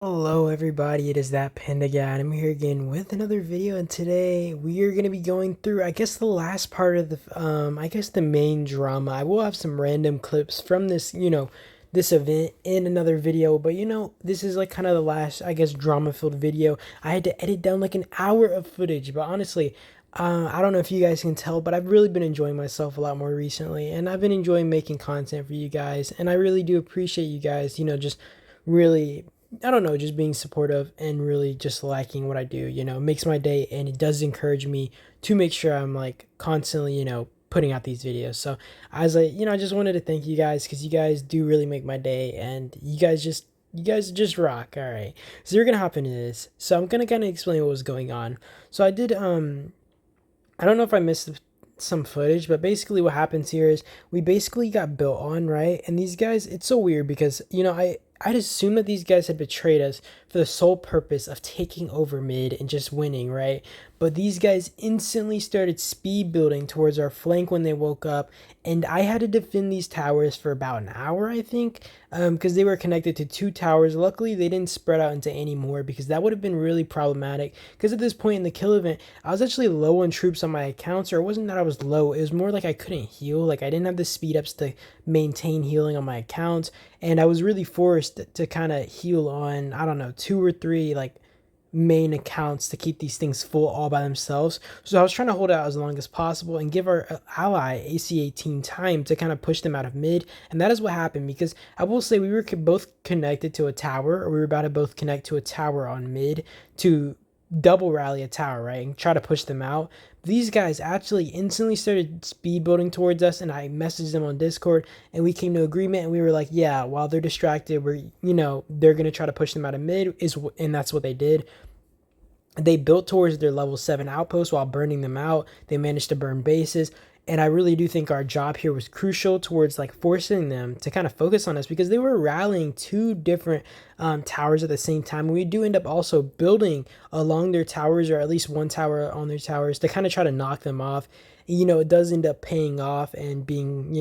Hello everybody, it is that panda guy, and I'm here again with another video, and today we are going to be going through, I guess, the last part of the main drama. I will have some random clips from this event in another video, but this is like kind of the last, I guess, drama-filled video. I had to edit down like an hour of footage, but honestly, I don't know if you guys can tell, but I've really been enjoying myself a lot more recently, and I've been enjoying making content for you guys, and I really do appreciate you guys, just really, I don't know, just being supportive and really just liking what I do, it makes my day, and it does encourage me to make sure I'm like constantly, putting out these videos. So I just wanted to thank you guys because you guys do really make my day, and you guys just rock. All right. So we're going to hop into this. So I'm going to kind of explain what was going on. So I don't know if I missed some footage, but basically what happens here is we basically got built on, right? And these guys, it's so weird because, I'd assume that these guys had betrayed us for the sole purpose of taking over mid and just winning, right? But these guys instantly started speed building towards our flank when they woke up, and I had to defend these towers for about an hour, I think, because they were connected to two towers. Luckily, they didn't spread out into any more because that would have been really problematic. Because at this point in the kill event, I was actually low on troops on my accounts, or it wasn't that I was low, it was more like I couldn't heal. Like I didn't have the speed ups to maintain healing on my accounts, and I was really forced to kind of heal on, I don't know, two or three like main accounts to keep these things full all by themselves. So I was trying to hold out as long as possible and give our ally AC-18 time to kind of push them out of mid, and that is what happened. Because I will say we were both connected to a tower, or we were about to both connect to a tower on mid to double rally a tower, right, and try to push them out. These guys actually instantly started speed building towards us, and I messaged them on Discord, and we came to agreement, and we were like, yeah, while they're distracted, they're gonna try to push them out of mid, and that's what they did. They built towards their level 7 outpost while burning them out. They managed to burn bases, and I really do think our job here was crucial towards like forcing them to kind of focus on us, because they were rallying two different towers at the same time. And we do end up also building along their towers, or at least one tower on their towers, to kind of try to knock them off. It does end up paying off and being,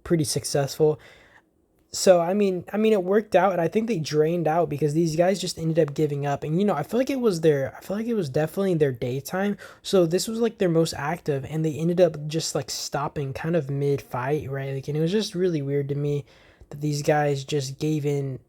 pretty successful. So I mean it worked out, and I think they drained out because these guys just ended up giving up. And I feel like it was definitely their daytime. So this was like their most active, and they ended up just like stopping kind of mid fight, right? Like, and it was just really weird to me that these guys just gave in,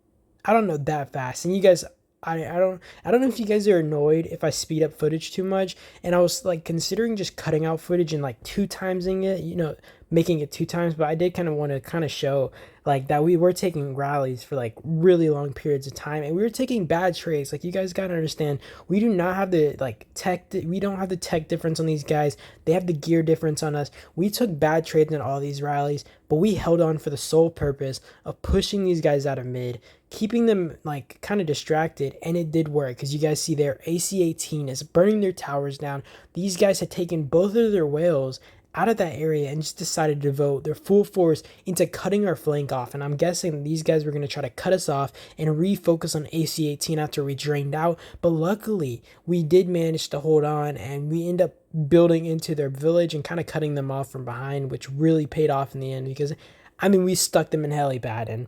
I don't know, that fast. And you guys, I don't know if you guys are annoyed if I speed up footage too much, and I was like considering just cutting out footage and like two timesing it, making it two times. But I did kind of want to kind of show like that we were taking rallies for like really long periods of time, and we were taking bad trades. Like, you guys gotta understand, we do not have the like tech, we don't have the tech difference on these guys. They have the gear difference on us. We took bad trades in all these rallies, but we held on for the sole purpose of pushing these guys out of mid, keeping them like kind of distracted, and it did work. Because you guys see their AC-18 is burning their towers down. These guys had taken both of their whales out of that area and just decided to devote their full force into cutting our flank off. And I'm guessing these guys were going to try to cut us off and refocus on AC-18 after we drained out. But luckily, we did manage to hold on, and we end up building into their village and kind of cutting them off from behind, which really paid off in the end. Because I mean, we stuck them in helipad, and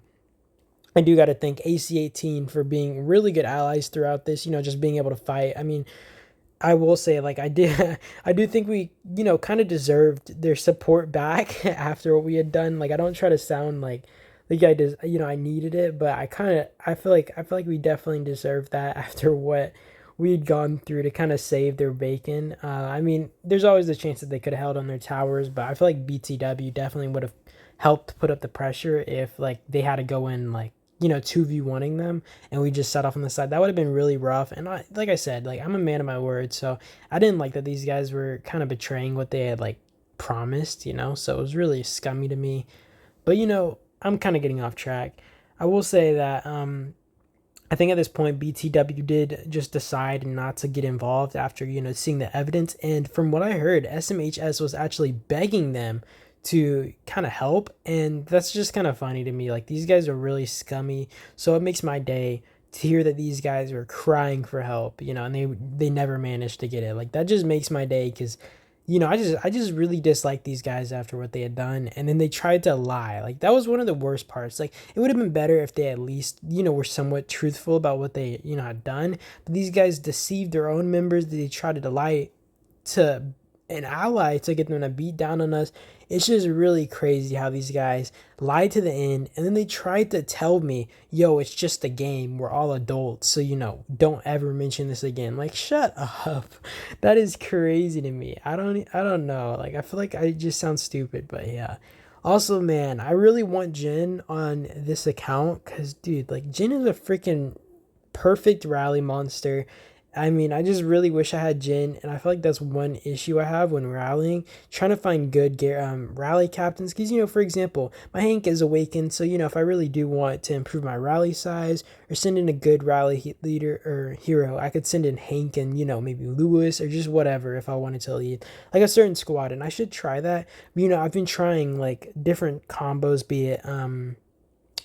I do got to thank AC-18 for being really good allies throughout this, just being able to fight. I mean, I will say, like, I did, I do think we, kind of deserved their support back after what we had done. Like, I don't try to sound like I just, I needed it, but I feel like we definitely deserved that after what we had gone through to kind of save their bacon. I mean, there's always the chance that they could have held on their towers, but I feel like BTW definitely would have helped put up the pressure if like they had to go in like, 2v1ing them, and we just set off on the side. That would have been really rough. And like I said, like, I'm a man of my word, so I didn't like that these guys were kind of betraying what they had like promised, so it was really scummy to me. But I'm kind of getting off track. I will say that I think at this point BTW did just decide not to get involved after seeing the evidence. And from what I heard, SMHS was actually begging them to kind of help, and that's just kind of funny to me. Like, these guys are really scummy, so it makes my day to hear that these guys were crying for help, and they never managed to get it. Like, that just makes my day, because I just really disliked these guys after what they had done, and then they tried to lie. Like that was one of the worst parts. Like it would have been better if they at least were somewhat truthful about what they had done. But these guys deceived their own members. They tried to lie to an ally to get them to beat down on us. It's just really crazy how these guys lied to the end, and then they tried to tell me, yo, it's just a game. We're all adults, so don't ever mention this again. Like, shut up. That is crazy to me. I don't know. Like, I feel like I just sound stupid, but yeah. Also, man, I really want Jin on this account because, dude, like, Jin is a freaking perfect rally monster. I mean, I just really wish I had Jin, and I feel like that's one issue I have when rallying, trying to find good rally captains. Because, for example, my Hank is awakened, so, if I really do want to improve my rally size or send in a good rally leader or hero, I could send in Hank and, maybe Lewis or just whatever if I wanted to lead like a certain squad, and I should try that. But, I've been trying, like, different combos, be it,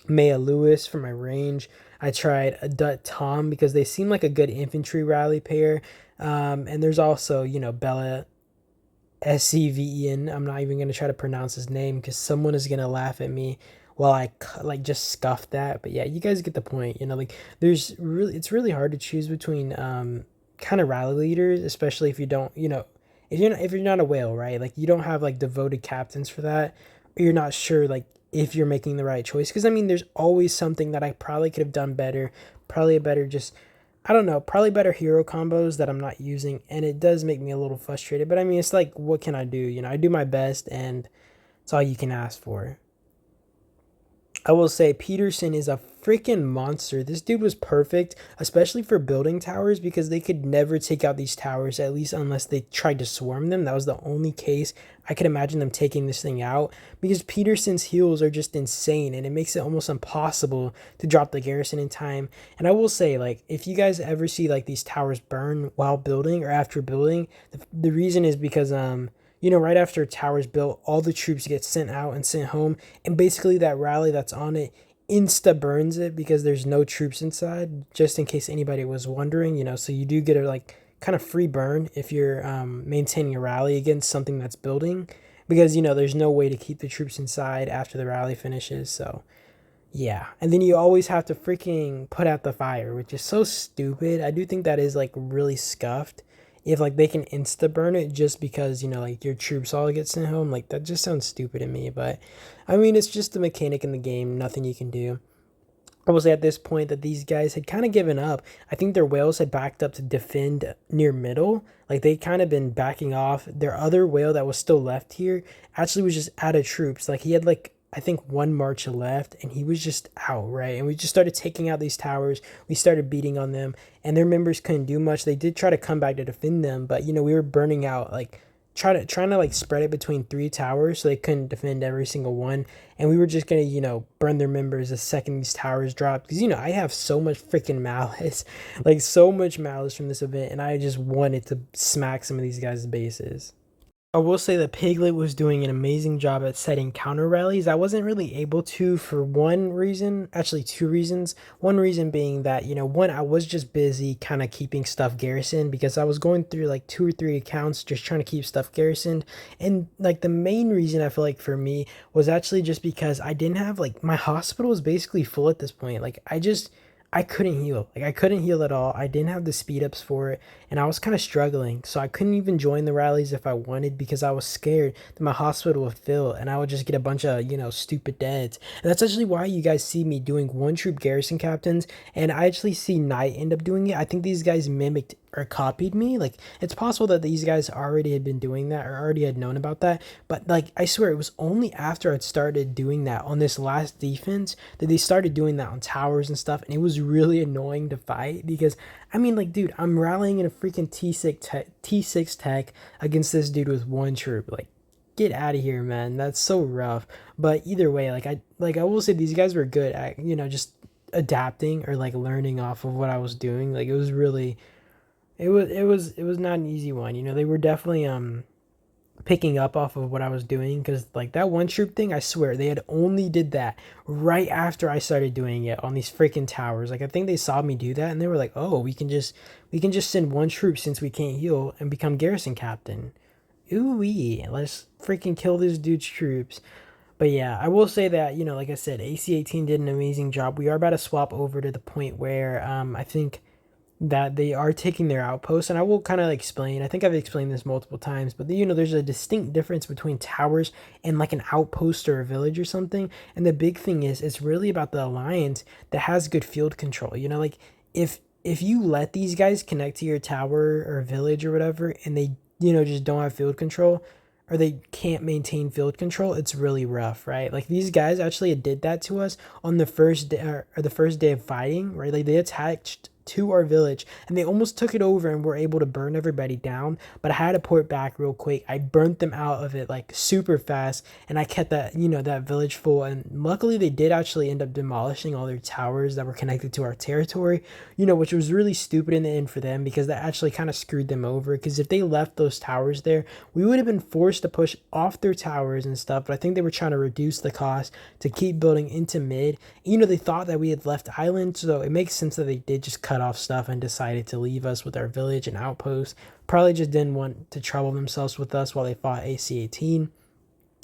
Maya Lewis for my range. I tried a Dut Tom because they seem like a good infantry rally pair. And there's also, Bella SCVEN. I'm not even going to try to pronounce his name because someone is going to laugh at me while I like just scuff that. But yeah, you guys get the point. Like it's really hard to choose between kind of rally leaders, especially if you don't, if you're not a whale, right? Like you don't have like devoted captains for that, or you're not sure like if you're making the right choice. Because I mean, there's always something that I probably could have done better. Probably a better just, I don't know, probably better hero combos that I'm not using, and it does make me a little frustrated. But I mean, it's like, what can I do? I do my best, and it's all you can ask for. I will say Peterson is a freaking monster. This dude was perfect, especially for building towers because they could never take out these towers, at least unless they tried to swarm them. That was the only case I could imagine them taking this thing out because Peterson's heals are just insane and it makes it almost impossible to drop the garrison in time. And I will say, like, if you guys ever see like these towers burn while building or after building, the reason is because right after towers built, all the troops get sent out and sent home, and basically that rally that's on it insta burns it because there's no troops inside, just in case anybody was wondering, so you do get a like kind of free burn if you're maintaining a rally against something that's building, because there's no way to keep the troops inside after the rally finishes. So yeah, and then you always have to freaking put out the fire, which is so stupid. I do think that is like really scuffed. If like they can insta burn it just because like your troops all get sent home, like that just sounds stupid to me. But I mean, it's just a mechanic in the game, nothing you can do. I will say at this point that these guys had kind of given up. I think their whales had backed up to defend near middle. Like they kind of been backing off. Their other whale that was still left here actually was just out of troops. Like he had like I think one march left and he was just out, right? And we just started taking out these towers. We started beating on them and their members couldn't do much. They did try to come back to defend them, but we were burning out like trying to like spread it between three towers so they couldn't defend every single one, and we were just gonna burn their members the second these towers dropped, because I have so much freaking malice like so much malice from this event, and I just wanted to smack some of these guys' bases. I will say that Piglet was doing an amazing job at setting counter rallies. I wasn't really able to for one reason, actually two reasons. One reason being that, one, I was just busy kind of keeping stuff garrisoned because I was going through like 2 or 3 accounts just trying to keep stuff garrisoned. And like the main reason I feel like for me was actually just because I didn't have like my hospital was basically full at this point. Like I couldn't heal. Like I couldn't heal at all. I didn't have the speed ups for it, and I was kind of struggling. So I couldn't even join the rallies if I wanted because I was scared that my hospital would fill and I would just get a bunch of, stupid deads. And that's actually why you guys see me doing one troop garrison captains, and I actually see Knight end up doing it. I think these guys mimicked or copied me. Like it's possible that these guys already had been doing that or already had known about that, but like I swear it was only after I'd started doing that on this last defense that they started doing that on towers and stuff, and it was really annoying to fight because I mean, like, dude, I'm rallying in a freaking T6 tech against this dude with one troop. Like, get out of here, man. That's so rough. But either way, I will say these guys were good at just adapting or like learning off of what I was doing. Like it was really it was not an easy one. They were definitely picking up off of what I was doing, because like that one troop thing, I swear they had only did that right after I started doing it on these freaking towers. Like I think they saw me do that and they were like, oh, we can just send one troop since we can't heal and become garrison captain. ooh-wee, let's freaking kill this dude's troops. But yeah, I will say that, like I said, AC-18 did an amazing job. We are about to swap over to the point where I think that they are taking their outposts, and I will kind of explain. I think I've explained this multiple times, but there's a distinct difference between towers and like an outpost or a village or something. And the big thing is it's really about the alliance that has good field control. Like if you let these guys connect to your tower or village or whatever, and they just don't have field control, or they can't maintain field control, it's really rough, right? Like these guys actually did that to us on the first day, or the first day of fighting, right? Like they attached to our village and they almost took it over and were able to burn everybody down, but I had to port back real quick. I burnt them out of it like super fast, and I kept that village full, and luckily they did actually end up demolishing all their towers that were connected to our territory, which was really stupid in the end for them, because that actually kind of screwed them over, because if they left those towers there, we would have been forced to push off their towers and stuff. But I think they were trying to reduce the cost to keep building into mid. They thought that we had left island, so it makes sense that they did just cut off stuff and decided to leave us with our village and outpost. Probably just didn't want to trouble themselves with us while they fought AC-18.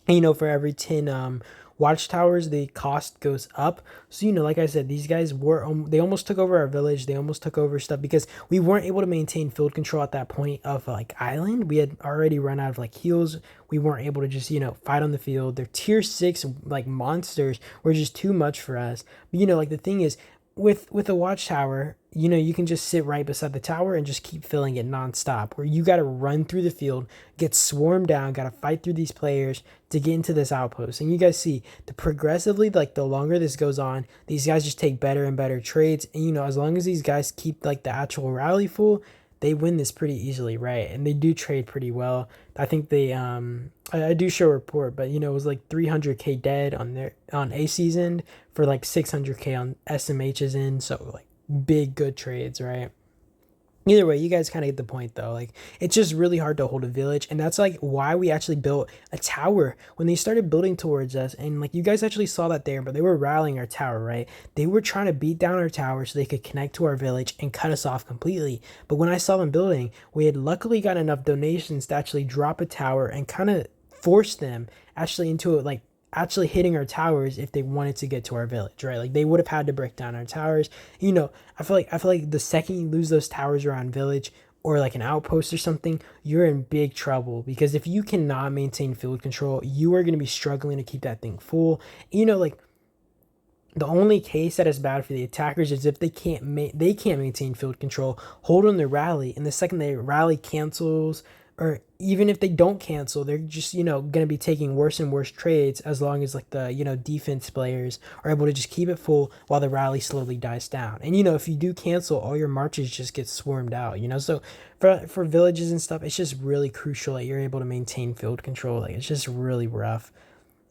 And, for every 10 watchtowers, the cost goes up. So, like I said, these guys they almost took over our village. They almost took over stuff because we weren't able to maintain field control at that point of like island. We had already run out of like heals. We weren't able to just, fight on the field. Their tier 6 like monsters were just too much for us. But, like the thing is, with a watchtower, you can just sit right beside the tower and just keep filling it nonstop, where you got to run through the field, get swarmed down, got to fight through these players to get into this outpost. And you guys see the progressively, like the longer this goes on, these guys just take better and better trades. And as long as these guys keep like the actual rally full, they win this pretty easily, right? And they do trade pretty well. I think they I do show a report, but it was like 300k dead on AC's end for like 600k on SMH's end. So like big good trades, right? Either way, you guys kind of get the point though. Like it's just really hard to hold a village, and that's like why we actually built a tower when they started building towards us. And like you guys actually saw that there, but they were rallying our tower, right? They were trying to beat down our tower so they could connect to our village and cut us off completely. But when I saw them building, we had luckily got enough donations to actually drop a tower and kind of force them actually into it, like actually hitting our towers if they wanted to get to our village, right? Like they would have had to break down our towers. I feel like the second you lose those towers around village or like an outpost or something, you're in big trouble, because if you cannot maintain field control, you are going to be struggling to keep that thing full. Like the only case that is bad for the attackers is if they can't maintain field control, hold on their rally, and the second their rally cancels, or even if they don't cancel, they're just, going to be taking worse and worse trades, as long as like the, defense players are able to just keep it full while the rally slowly dies down. And, if you do cancel, all your marches just get swarmed out, so for villages and stuff, it's just really crucial that you're able to maintain field control. Like it's just really rough.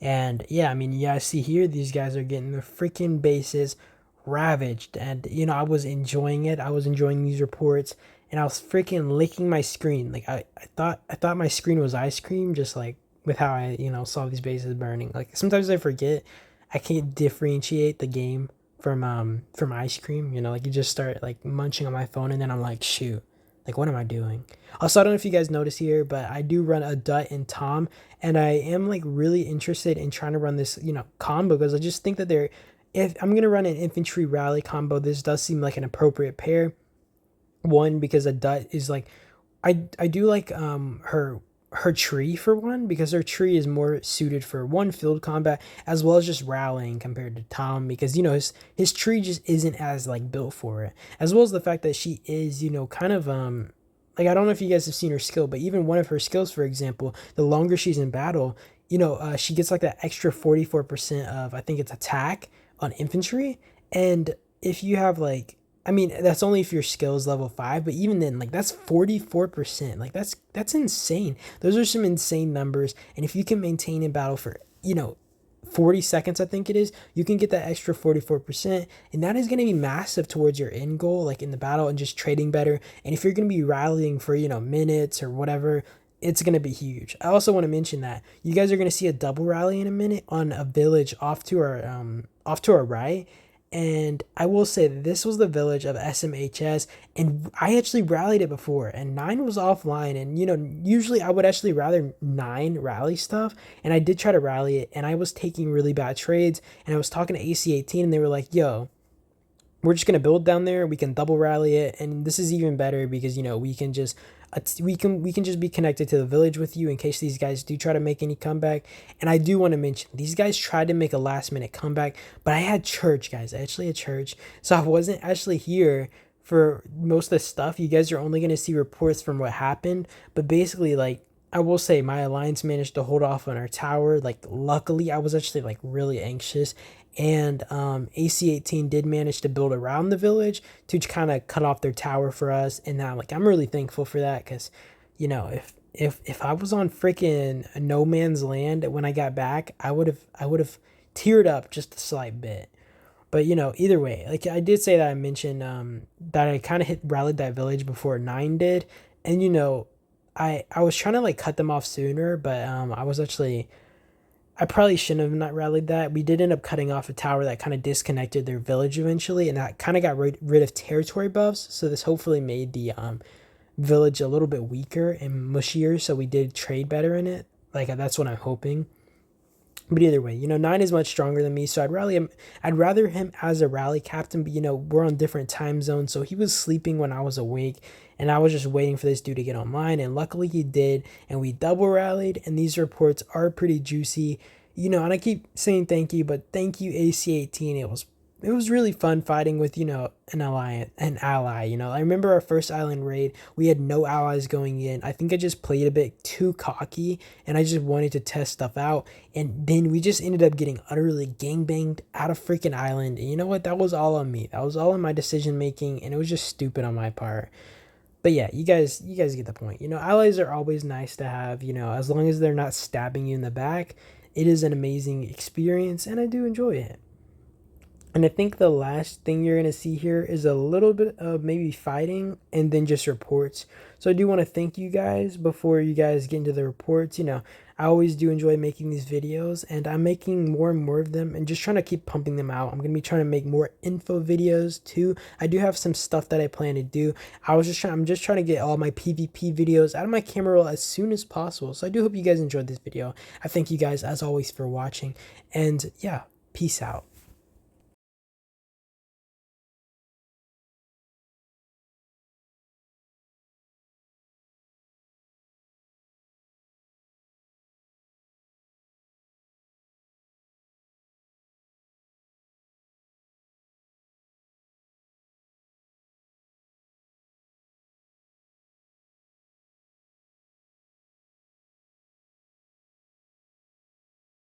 And yeah, I mean, you guys see here, these guys are getting their freaking bases ravaged. And, I was enjoying it. I was enjoying these reports, and I was freaking licking my screen. Like I thought my screen was ice cream, just like with how I, saw these bases burning. Like sometimes I forget I can't differentiate the game from ice cream. Like you just start like munching on my phone, and then I'm like, shoot, like what am I doing? Also, I don't know if you guys notice here, but I do run a Dut and Tom, and I am like really interested in trying to run this, combo, because I just think that if I'm gonna run an infantry rally combo, this does seem like an appropriate pair. One, because a Dut is like, I do like her tree for one, because her tree is more suited for one field combat as well as just rallying compared to Tom, because his tree just isn't as like built for it, as well as the fact that she is kind of like, I don't know if you guys have seen her skill, but even one of her skills, for example, the longer she's in battle, she gets like that extra 44% of, I think it's attack on infantry. And if you have like, I mean, that's only if your skill is level 5, but even then, like that's 44%. Like that's insane. Those are some insane numbers. And if you can maintain in battle for, 40 seconds, I think it is, you can get that extra 44%. And that is going to be massive towards your end goal, like in the battle and just trading better. And if you're going to be rallying for, minutes or whatever, it's going to be huge. I also want to mention that you guys are going to see a double rally in a minute on a village off to our right. And I will say this was the village of SMHS, and I actually rallied it before, and 9 was offline. And usually I would actually rather 9 rally stuff, and I did try to rally it, and I was taking really bad trades, and I was talking to AC18, and they were like, yo, we're just gonna build down there. We can double rally it, and this is even better because we can just we can just be connected to the village with you in case these guys do try to make any comeback. And I do want to mention these guys tried to make a last minute comeback, but I had church, guys. I actually had church, so I wasn't actually here for most of the stuff. You guys are only gonna see reports from what happened, but basically, like, I will say my alliance managed to hold off on our tower. Like, luckily, I was actually like really anxious, and AC18 did manage to build around the village to kind of cut off their tower for us. And now, like, I'm really thankful for that because, if I was on freaking no man's land when I got back, I would have teared up just a slight bit. But either way, like I did say that I mentioned that I kind of hit rallied that village before 9 did, and I was trying to like cut them off sooner, but I probably shouldn't have not rallied that. We did end up cutting off a tower that kind of disconnected their village eventually, and that kind of got rid of territory buffs. So this hopefully made the village a little bit weaker and mushier. So we did trade better in it. Like, that's what I'm hoping. But either way, 9 is much stronger than me, so I'd rally him. I'd rather him as a rally captain, but we're on different time zones, so he was sleeping when I was awake, and I was just waiting for this dude to get online, and luckily he did, and we double rallied, and these reports are pretty juicy, and I keep saying thank you, but thank you AC18. It was really fun fighting with an ally. I remember our first island raid, we had no allies going in. I think I just played a bit too cocky, and I just wanted to test stuff out, and then we just ended up getting utterly gangbanged out of freaking island. And you know what, that was all on me. That was all on my decision making, and it was just stupid on my part. But yeah, you guys get the point. Allies are always nice to have, as long as they're not stabbing you in the back. It is an amazing experience, and I do enjoy it. And I think the last thing you're going to see here is a little bit of maybe fighting and then just reports. So I do want to thank you guys before you guys get into the reports. I always do enjoy making these videos, and I'm making more and more of them and just trying to keep pumping them out. I'm going to be trying to make more info videos too. I do have some stuff that I plan to do. I'm just trying to get all my PvP videos out of my camera roll as soon as possible. So I do hope you guys enjoyed this video. I thank you guys as always for watching, and yeah, peace out.